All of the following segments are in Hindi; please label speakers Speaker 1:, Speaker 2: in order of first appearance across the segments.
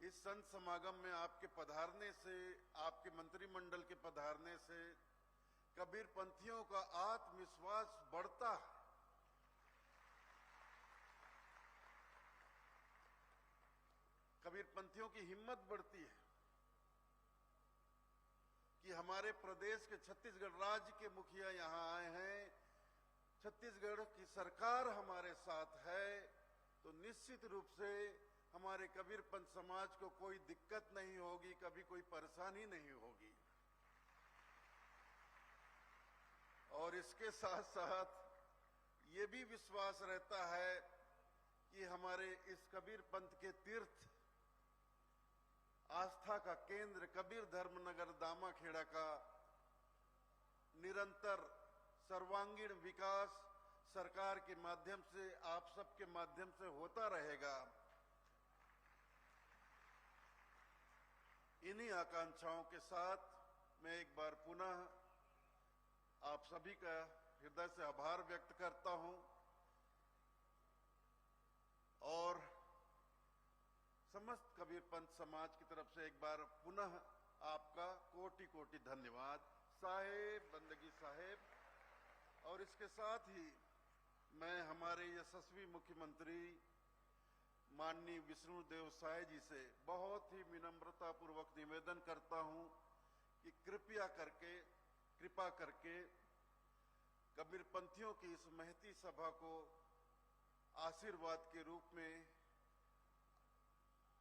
Speaker 1: इस संत समागम में आपके पधारने से, आपके मंत्रिमंडल के पधारने से कबीर पंथियों का आत्मविश्वास बढ़ता है। कबीर पंथियों की हिम्मत बढ़ती है कि हमारे प्रदेश के छत्तीसगढ़ राज्य के मुखिया यहां आए हैं, छत्तीसगढ़ की सरकार हमारे साथ है, तो निश्चित रूप से हमारे कबीर पंथ समाज को कोई दिक्कत नहीं होगी, कभी कोई परेशानी नहीं होगी। और इसके साथ साथ ये भी विश्वास रहता है कि हमारे इस कबीर पंथ के तीर्थ आस्था का केंद्र कबीर धर्मनगर दामाखेड़ा का निरंतर सर्वांगीण विकास सरकार के माध्यम से, आप सबके माध्यम से होता रहेगा। इन्हीं आकांक्षाओं के साथ मैं एक बार पुनः आप सभी का हृदय से आभार व्यक्त करता हूं और समस्त कबीर पंथ समाज की तरफ से एक बार पुनः आपका कोटि कोटि धन्यवाद। साहेब, बंदगी साहेब। और इसके साथ ही मैं हमारे यशस्वी मुख्यमंत्री माननीय विष्णुदेव साय जी से बहुत ही विनम्रता पूर्वक निवेदन करता हूं कि कृपा करके कबीर पंथियों की इस महती सभा को आशीर्वाद के रूप में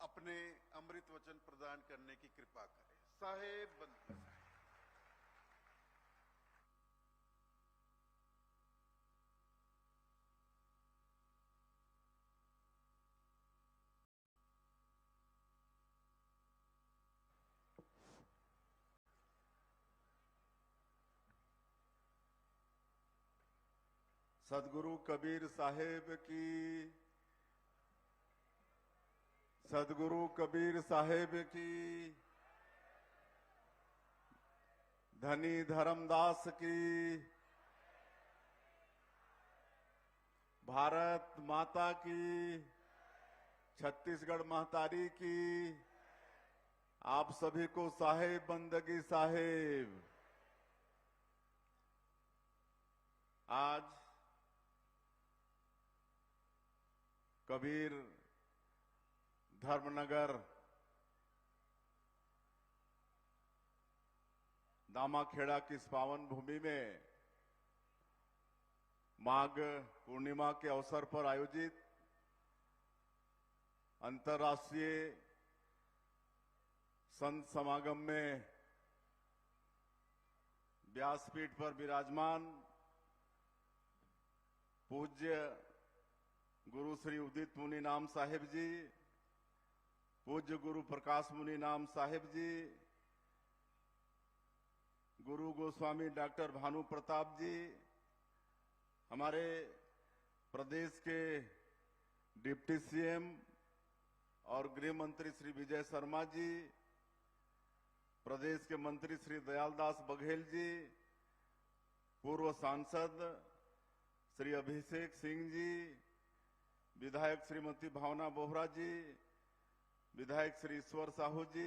Speaker 1: अपने अमृत वचन प्रदान करने की कृपा करें। साहेब, बंदगी साहेब।
Speaker 2: सदगुरु कबीर साहेब की, सदगुरु कबीर साहेब की, धनी धर्मदास की, भारत माता की, छत्तीसगढ़ महतारी की, आप सभी को साहेब, बंदगी साहेब। आज कबीर धर्मनगर दामाखेड़ा की इस पावन भूमि में माघ पूर्णिमा के अवसर पर आयोजित अंतर्राष्ट्रीय संत समागम में व्यासपीठ पर विराजमान पूज्य गुरु श्री उदित मुनि नाम साहेब जी, पूज्य गुरु प्रकाश मुनि नाम साहेब जी, गुरु गोस्वामी डॉक्टर भानु प्रताप जी, हमारे प्रदेश के डिप्टी सीएम और गृह मंत्री श्री विजय शर्मा जी, प्रदेश के मंत्री श्री दयालदास बघेल जी, पूर्व सांसद श्री अभिषेक सिंह जी, विधायक श्रीमती भावना बोहरा जी, विधायक श्री ईश्वर साहू जी,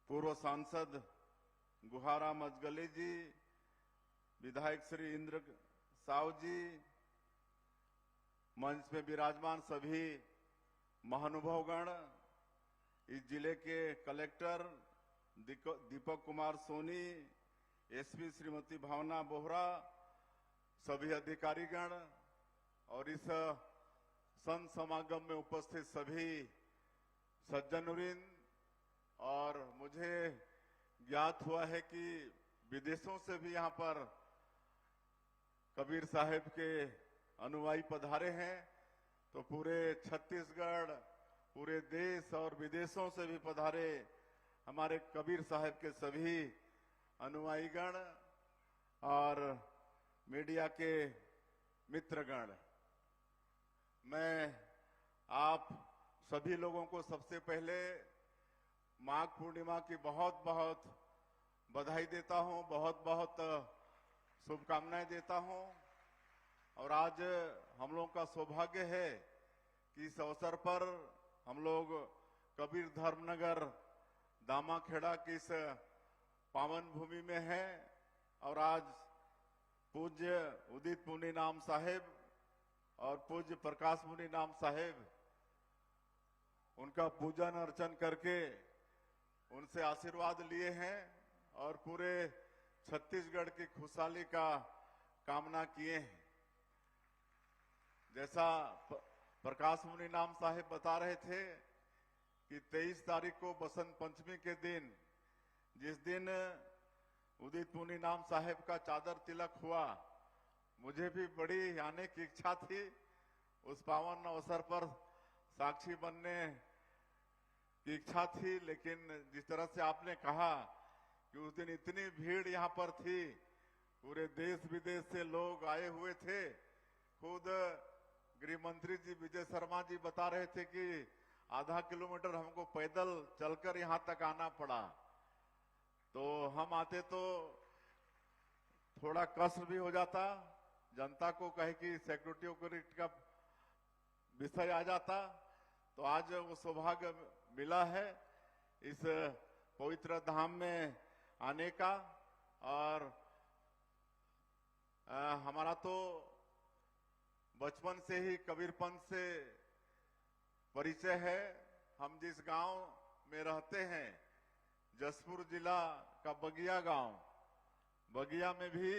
Speaker 2: पूर्व सांसद गुहाराम अजगले जी, विधायक श्री इंद्र साव जी, मंच में विराजमान सभी महानुभावगण, इस जिले के कलेक्टर दीपक कुमार सोनी, एसपी श्रीमती भावना बोहरा, सभी अधिकारीगण और इस संत समागम में उपस्थित सभी सज्जनवृंद। और मुझे ज्ञात हुआ है कि विदेशों से भी यहाँ पर कबीर साहेब के अनुयायी पधारे हैं, तो पूरे छत्तीसगढ़, पूरे देश और विदेशों से भी पधारे हमारे कबीर साहेब के सभी अनुयायीगण और मीडिया के मित्रगण, मैं आप सभी लोगों को सबसे पहले माघ पूर्णिमा की बहुत बहुत बधाई देता हूं, बहुत बहुत शुभकामनाएं देता हूं। और आज हम लोगों का सौभाग्य है कि इस अवसर पर हम लोग कबीर धर्मनगर दामाखेड़ा की इस पावन भूमि में है और आज पूज्य उदित मुनि नाम साहेब और पूज्य प्रकाश मुनि नाम साहेब उनका पूजन अर्चन करके उनसे आशीर्वाद लिए हैं और पूरे छत्तीसगढ़ की खुशहाली का कामना किए हैं। जैसा प्रकाश मुनि नाम साहेब बता रहे थे कि 23 तारीख को बसंत पंचमी के दिन जिस दिन उदित मुनि नाम साहेब का चादर तिलक हुआ, मुझे भी बड़ी आने की इच्छा थी। उस पावन अवसर पर साक्षी बनने की इच्छा थी, लेकिन जिस तरह से आपने कहा कि उस दिन इतनी भीड़ यहाँ पर थी, पूरे देश विदेश से लोग आए हुए थे। खुद गृह मंत्री जी विजय शर्मा जी बता रहे थे कि आधा किलोमीटर हमको पैदल चलकर यहाँ तक आना पड़ा। तो हम आते तो थोड़ा कष्ट भी हो जाता, जनता को कहे कि सिक्योरिटी का विषय आ जाता। तो आज वो सौभाग्य मिला है इस पवित्र धाम में आने का। और हमारा तो बचपन से ही कबीरपंथ से परिचय है। हम जिस गांव में रहते हैं, जसपुर जिला का बगिया गांव, बगिया में भी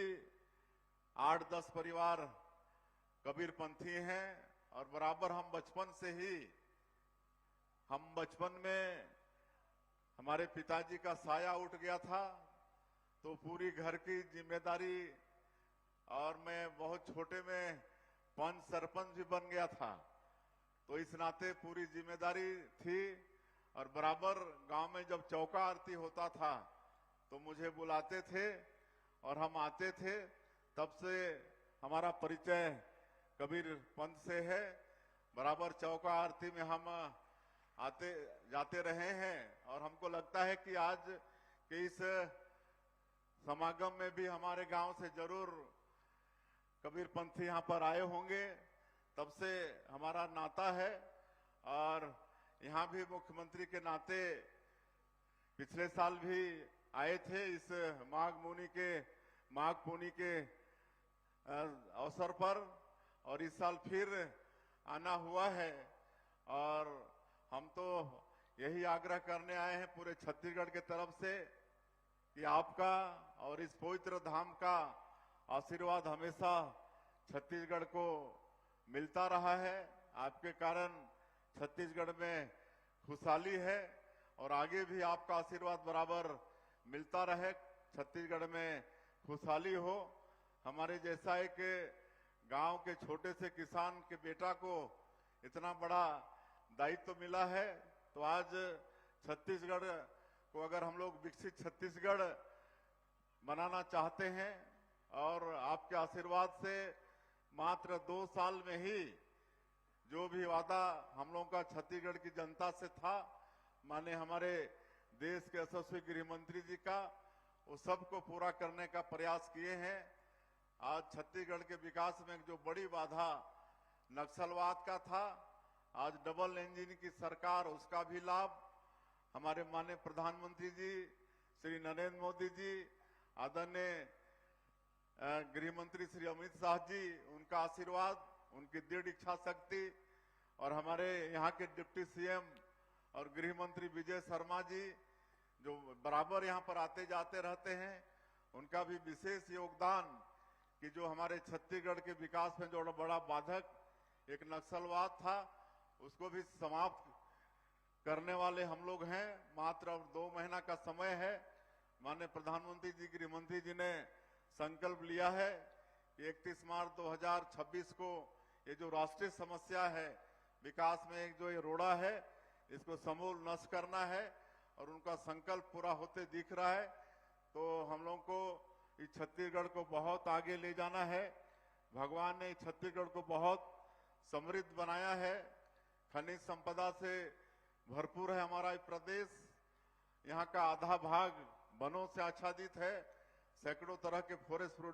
Speaker 2: 8-10 परिवार कबीरपंथी हैं और बराबर हम बचपन में हमारे पिताजी का साया उठ गया था, तो पूरी घर की जिम्मेदारी, और मैं बहुत छोटे में पंच सरपंच भी बन गया था, तो इस नाते पूरी जिम्मेदारी थी। और बराबर गांव में जब चौका आरती होता था तो मुझे बुलाते थे और हम आते थे। तब से हमारा परिचय कबीर पंथ से है। बराबर चौका आरती में हम आते जाते रहे हैं और हमको लगता है कि आज के इस समागम में भी हमारे गांव से जरूर कबीर पंथी यहाँ पर आए होंगे। तब से हमारा नाता है और यहाँ भी मुख्यमंत्री के नाते पिछले साल भी आए थे इस माघ पूर्णिमा के अवसर पर, और इस साल फिर आना हुआ है। और हम तो यही आग्रह करने आए हैं पूरे छत्तीसगढ़ के तरफ से कि आपका और इस पवित्र धाम का आशीर्वाद हमेशा छत्तीसगढ़ को मिलता रहा है। आपके कारण छत्तीसगढ़ में खुशहाली है और आगे भी आपका आशीर्वाद बराबर मिलता रहे, छत्तीसगढ़ में खुशहाली हो। हमारे जैसा एक गांव के छोटे से किसान के बेटा को इतना बड़ा दायित्व मिला है, तो आज छत्तीसगढ़ को अगर हम लोग विकसित छत्तीसगढ़ बनाना चाहते हैं और आपके आशीर्वाद से मात्र 2 साल में ही जो भी वादा हम लोगों का छत्तीसगढ़ की जनता से था, माने हमारे देश के यशस्वी गृह मंत्री जी का, वो सबको पूरा करने का प्रयास किए हैं। आज छत्तीसगढ़ के विकास में जो बड़ी बाधा नक्सलवाद का था, आज डबल इंजन की सरकार, उसका भी लाभ हमारे माननीय प्रधानमंत्री जी श्री नरेंद्र मोदी जी, आदरणीय गृह मंत्री श्री अमित शाह जी, उनका आशीर्वाद, उनकी दृढ़ इच्छा शक्ति, और हमारे यहाँ के डिप्टी सीएम और गृह मंत्री विजय शर्मा जी जो बराबर यहाँ पर आते जाते रहते हैं, उनका भी विशेष योगदान कि जो हमारे छत्तीसगढ़ के विकास में जो बड़ा बाधक एक नक्सलवाद था, उसको भी समाप्त करने वाले हम लोग हैं। मात्र अब 2 महीना का समय है। माननीय प्रधानमंत्री जी, गृह मंत्री जी ने संकल्प लिया है कि 31 मार्च 2026 को ये जो राष्ट्रीय समस्या है विकास में, एक जो ये रोड़ा है, इसको समूल नष्ट करना है और उनका संकल्प पूरा होते दिख रहा है। तो हम लोगों को इस छत्तीसगढ़ को बहुत आगे ले जाना है। भगवान ने छत्तीसगढ़ को बहुत समृद्ध बनाया है, खनिज संपदा से भरपूर है हमारा ये प्रदेश। यहाँ का आधा भाग वनों से आच्छादित है, सैकड़ों तरह के फॉरेस्ट